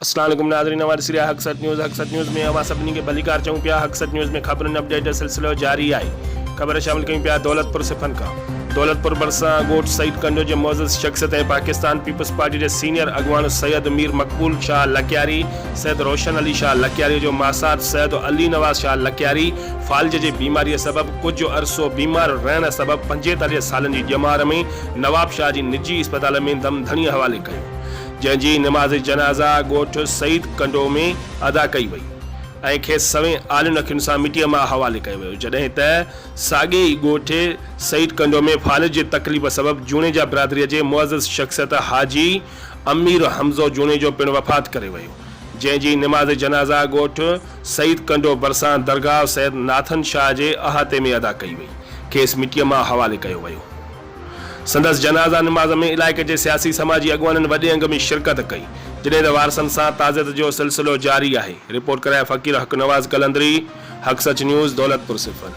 अस्सलाम वालेकुम नाज़रीन, हमारे सिरिया हक़ सच न्यूज़ में अवां सभिनी खे भलीकार चऊं पिया। हक़ सच न्यूज़ में ख़बरुनि अपडेट जो सिलसिलो जारी आहे। ख़बर शामिल कयूं पिया दौलतपुर सिफन खां। दौलतपुर भरिसां ॻोठ सईद कंडो जे मुअज़्ज़ज़ शख़्सियत ऐं पाकिस्तान पीपल्स पार्टी जे सीनियर अॻवान सैयद मीर मक़बूल शाह लकियारी, सैयद रोशन अली शाह लकियारी जो मासात सैयद अली नवाज़ शाह लकियारी फाल्ज जे बीमारीअ सबबि कुझु अरसो बीमार रहण सबबि 45 सालनि जी ॼमार में नवाब शाह जी निजी अस्पताल में दमधणीअ हवाले कयो, जंहिंजी नमाज़ जनाज़ा ॻोठ सईद कंडो में अदा कई वई ऐं खेसि सवें आलियुनि अखियुनि सां मिटीअ मां हवाले कयो वियो, जॾहिं त साॻे ई ॻोठ सईद कंडो में फालिज जे तकलीफ़ सबबि जूनेजा बिरादरीअ जे मुअज़्ज़ज़ शख़्सियत हाजी अमीर हमज़ो जूने जो पिणु वफ़ात करे वियो, जंहिंजी नमाज़ जनाज़ा ॻोठ सईद कंडो भरिसां दरगाह सैयद नाथन शाह जे अहाते में अदा कई वई, खेसि मिटीअ मां हवाले कयो वियो। संदसि जनाज़ा नमाज़ में इलाइक़े जे सियासी समाजी अॻवाननि वॾे अंग में शिरकत कई, जॾहिं त वारसनि सां ताज़ियत जो सिलसिलो जारी आहे। रिपोर्ट कराए फ़क़ीर हक़ नवाज़ कलंदरी, हक़ सच न्यूज़, दौलतपुर सिफर।